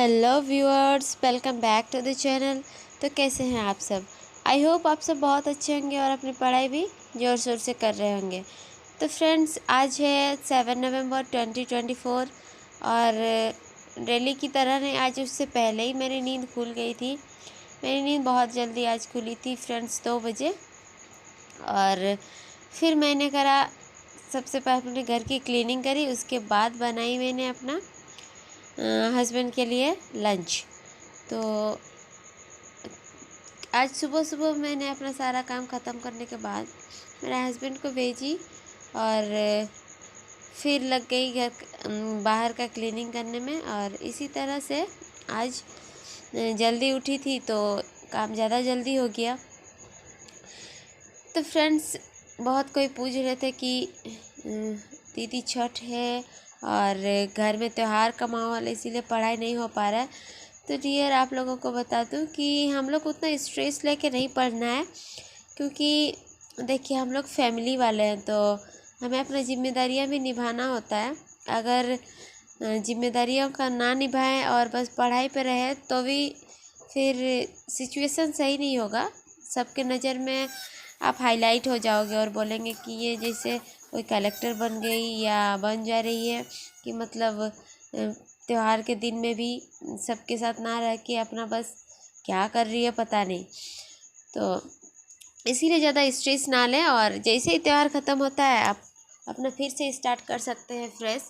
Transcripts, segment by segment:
Hello viewers, welcome back to the channel. तो कैसे हैं आप सब? आई होप आप सब बहुत अच्छे होंगे और अपनी पढ़ाई भी ज़ोर शोर से कर रहे होंगे। तो फ्रेंड्स, आज है 7 नवंबर 2024 और डेली की तरह नहीं, आज उससे पहले ही मेरी नींद खुल गई थी। मेरी नींद बहुत जल्दी आज खुली थी फ्रेंड्स, 2 बजे। और फिर मैंने करा, सबसे पहले अपने घर की क्लीनिंग करी, उसके बाद बनाई मैंने अपना हस्बैंड के लिए लंच। तो आज सुबह सुबह मैंने अपना सारा काम ख़त्म करने के बाद मेरे हस्बैंड को भेजी और फिर लग गई बाहर का क्लीनिंग करने में। और इसी तरह से आज जल्दी उठी थी तो काम ज़्यादा जल्दी हो गया। तो फ्रेंड्स, बहुत कोई पूछ रहे थे कि दीदी छठ है और घर में त्यौहार का माहौल, इसीलिए पढ़ाई नहीं हो पा रहा है। तो डियर, आप लोगों को बता दूं कि हम लोग उतना स्ट्रेस लेके नहीं पढ़ना है, क्योंकि देखिए हम लोग फैमिली वाले हैं तो हमें अपना जिम्मेदारियां भी निभाना होता है। अगर जिम्मेदारियों का ना निभाएं और बस पढ़ाई पे रहे तो भी फिर सिचुएशन सही नहीं होगा। सबके नज़र में आप हाईलाइट हो जाओगे और बोलेंगे कि ये जैसे कोई कलेक्टर बन गई या बन जा रही है, कि मतलब त्यौहार के दिन में भी सबके साथ ना रह के अपना बस क्या कर रही है पता नहीं। तो इसीलिए ज़्यादा स्ट्रेस ना लें और जैसे ही त्यौहार ख़त्म होता है आप अपना फिर से स्टार्ट कर सकते हैं फ्रेश।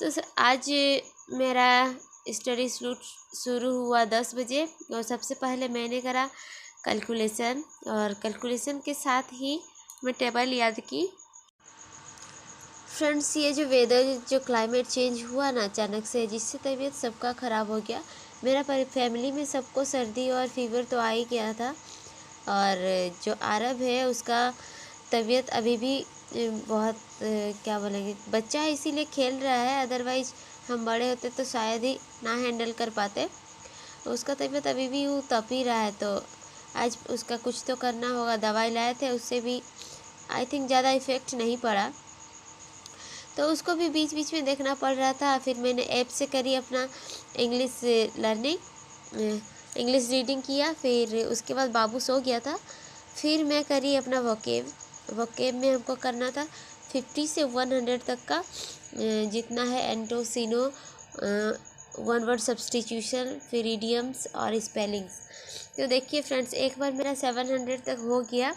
तो आज मेरा स्टडी शुरू हुआ 10 बजे और सबसे पहले मैंने करा कैलकुलेशन, और कैलकुलेशन के साथ ही मैं टेबल याद की। फ्रेंड्स, ये जो वेदर, जो क्लाइमेट चेंज हुआ ना अचानक से, जिससे तबीयत सबका ख़राब हो गया। मेरा फैमिली में सबको सर्दी और फीवर तो आ ही गया था, और जो आरब है उसका तबीयत अभी भी बहुत क्या बोलेंगे, बच्चा है इसीलिए खेल रहा है, अदरवाइज़ हम बड़े होते तो शायद ही ना हैंडल कर पाते। उसका तबीयत अभी भी वो तप ही रहा है, तो आज उसका कुछ तो करना होगा। दवाई लाए थे, उससे भी आई थिंक ज़्यादा इफ़ेक्ट नहीं पड़ा, तो उसको भी बीच बीच में देखना पड़ रहा था। फिर मैंने ऐप से करी अपना इंग्लिश लर्निंग, इंग्लिश रीडिंग किया। फिर उसके बाद बाबू सो गया था, फिर मैं करी अपना वोकेब में हमको करना था 50 से 100 तक का जितना है एंटोसिनो, वन वर्ड सब्स्टिट्यूशन, फिर इडियम्स और स्पेलिंग्स। तो देखिए फ्रेंड्स, एक बार मेरा 700 तक हो गया,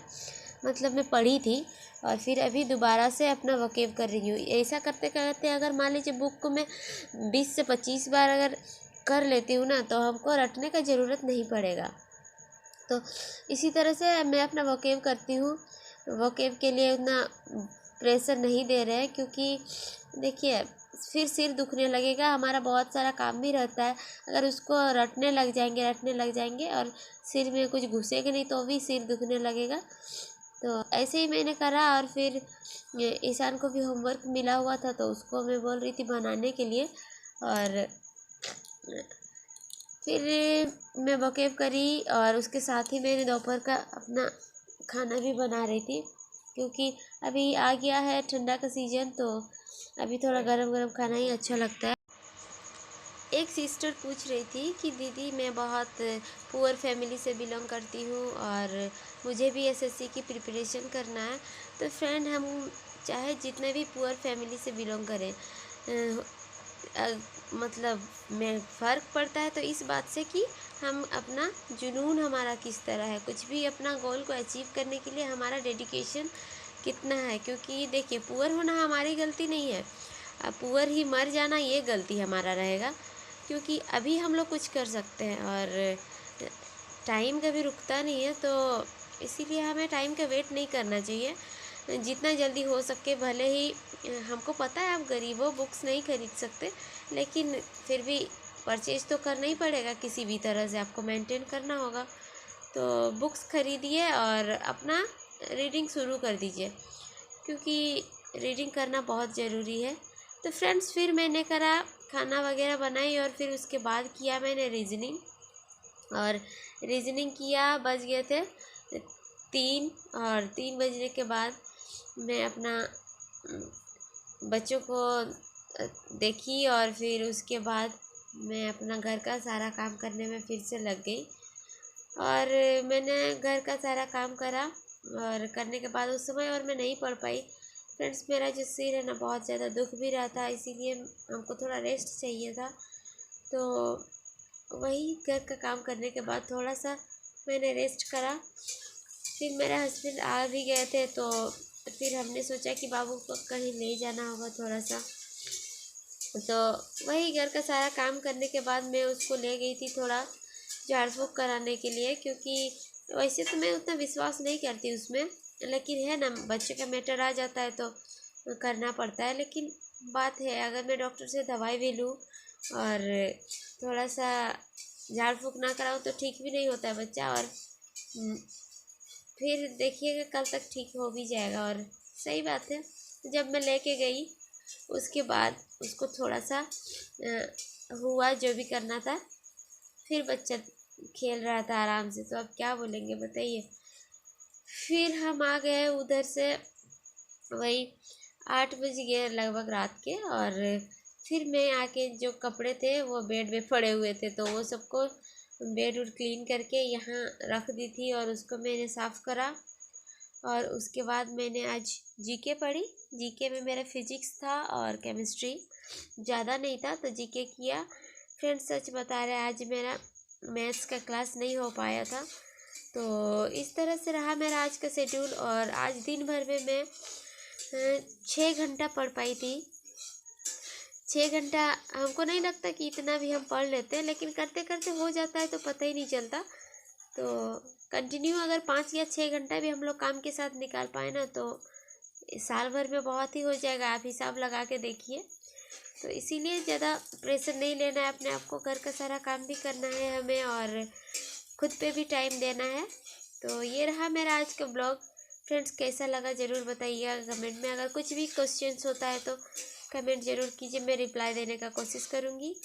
मतलब मैं पढ़ी थी, और फिर अभी दोबारा से अपना वोकेब कर रही हूँ। ऐसा करते करते अगर मान लीजिए बुक को मैं 20 से 25 बार अगर कर लेती हूँ ना, तो हमको रटने का ज़रूरत नहीं पड़ेगा। तो इसी तरह से मैं अपना वोकेब करती हूँ। वोकेब के लिए उतना प्रेशर नहीं दे रहे हैं, क्योंकि देखिए फिर सिर दुखने लगेगा, हमारा बहुत सारा काम भी रहता है। अगर उसको रटने लग जाएंगे और सिर में कुछ घुसेगा नहीं तो भी सिर दुखने लगेगा। तो ऐसे ही मैंने करा, और फिर ईशान को भी होमवर्क मिला हुआ था तो उसको मैं बोल रही थी बनाने के लिए, और फिर मैं वोकेब करी और उसके साथ ही मैंने दोपहर का अपना खाना भी बना रही थी, क्योंकि अभी आ गया है ठंडा का सीज़न, तो अभी थोड़ा गरम गरम खाना ही अच्छा लगता है। एक सिस्टर पूछ रही थी कि दीदी, मैं बहुत पुअर फैमिली से बिलोंग करती हूँ और मुझे भी एसएससी की प्रिपरेशन करना है। तो फ्रेंड, हम चाहे जितने भी पुअर फैमिली से बिलोंग करें, मतलब में फ़र्क पड़ता है तो इस बात से कि हम अपना जुनून हमारा किस तरह है, कुछ भी अपना गोल को अचीव करने के लिए हमारा डेडिकेशन कितना है। क्योंकि देखिए, पुअर होना हमारी गलती नहीं है, पुअर ही मर जाना ये गलती हमारा रहेगा। क्योंकि अभी हम लोग कुछ कर सकते हैं और टाइम कभी रुकता नहीं है, तो इसीलिए हमें टाइम का वेट नहीं करना चाहिए। जितना जल्दी हो सके, भले ही हमको पता है आप गरीब हो, बुक्स नहीं खरीद सकते, लेकिन फिर भी परचेज तो करना ही पड़ेगा, किसी भी तरह से आपको मेंटेन करना होगा। तो बुक्स खरीदिए और अपना रीडिंग शुरू कर दीजिए, क्योंकि रीडिंग करना बहुत ज़रूरी है। तो फ्रेंड्स, फिर मैंने करा खाना वगैरह बनाई और फिर उसके बाद किया मैंने रीजनिंग, और रीजनिंग किया, बज गए थे 3, और 3 बजने के बाद मैं अपना बच्चों को देखी, और फिर उसके बाद मैं अपना घर का सारा काम करने में फिर से लग गई। और मैंने घर का सारा काम करा और करने के बाद उस समय और मैं नहीं पढ़ पाई। फ्रेंड्स, मेरा जो सिर है ना बहुत ज़्यादा दुख भी रहा था, इसीलिए हमको थोड़ा रेस्ट चाहिए था। तो वही घर का काम करने के बाद थोड़ा सा मैंने रेस्ट करा। फिर मेरे हस्बैंड आ भी गए थे, तो फिर हमने सोचा कि बाबू को कहीं ले जाना होगा थोड़ा सा। तो वही घर का सारा काम करने के बाद मैं उसको ले गई थी थोड़ा झाड़ फूँक कराने के लिए, क्योंकि वैसे तो मैं उतना विश्वास नहीं करती उसमें, लेकिन है ना, बच्चे का मैटर आ जाता है तो करना पड़ता है। लेकिन बात है, अगर मैं डॉक्टर से दवाई भी लूँ और थोड़ा सा झाड़ फूँक ना कराऊँ तो ठीक भी नहीं होता है बच्चा। और फिर देखिएगा कल तक ठीक हो भी जाएगा। और सही बात है, जब मैं लेके गई उसके बाद उसको थोड़ा सा हुआ जो भी करना था, फिर बच्चा खेल रहा था आराम से, तो अब क्या बोलेंगे बताइए। फिर हम आ गए उधर से, वही 8 बज गए लगभग रात के। और फिर मैं आके जो कपड़े थे वो बेड में पड़े हुए थे, तो वो सबको बेड उड क्लीन करके यहाँ रख दी थी और उसको मैंने साफ़ करा। और उसके बाद मैंने आज जीके पढ़ी। जीके में मेरा फिजिक्स था और केमिस्ट्री, ज़्यादा नहीं था, तो जीके किया। फ्रेंड्स, सच बता रहे आज मेरा मैथ्स का क्लास नहीं हो पाया था। तो इस तरह से रहा मेरा आज का शेड्यूल। और आज दिन भर में मैं 6 घंटा पढ़ पाई थी। 6 घंटा हमको नहीं लगता कि इतना भी हम पढ़ लेते हैं, लेकिन करते करते हो जाता है तो पता ही नहीं चलता। तो कंटिन्यू अगर 5 या 6 घंटा भी हम लोग काम के साथ निकाल पाए ना, तो साल भर में बहुत ही हो जाएगा। आप हिसाब लगा के देखिए। तो इसीलिए ज़्यादा प्रेशर नहीं लेना है अपने आप को, घर का सारा काम भी करना है हमें और खुद पे भी टाइम देना है। तो ये रहा मेरा आज का ब्लॉग। फ्रेंड्स, कैसा लगा ज़रूर बताइएगा कमेंट में। अगर कुछ भी क्वेश्चंस होता है तो कमेंट ज़रूर कीजिए, मैं रिप्लाई देने का कोशिश करूँगी।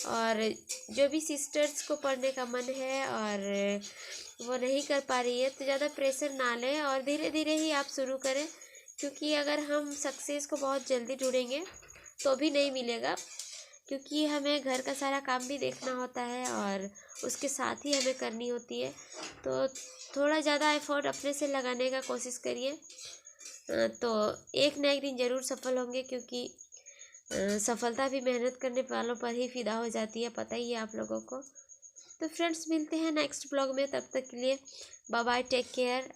और जो भी सिस्टर्स को पढ़ने का मन है और वो नहीं कर पा रही है, तो ज़्यादा प्रेशर ना लें और धीरे धीरे ही आप शुरू करें। क्योंकि अगर हम सक्सेस को बहुत जल्दी ढूंढेंगे तो भी नहीं मिलेगा, क्योंकि हमें घर का सारा काम भी देखना होता है और उसके साथ ही हमें करनी होती है। तो थोड़ा ज़्यादा एफर्ट अपने से लगाने का कोशिश करिए, तो एक ना एक दिन ज़रूर सफल होंगे। क्योंकि सफलता भी मेहनत करने वालों पर ही फिदा हो जाती है, पता ही है आप लोगों को। तो फ्रेंड्स, मिलते हैं नेक्स्ट ब्लॉग में, तब तक के लिए बाय बाय, टेक केयर।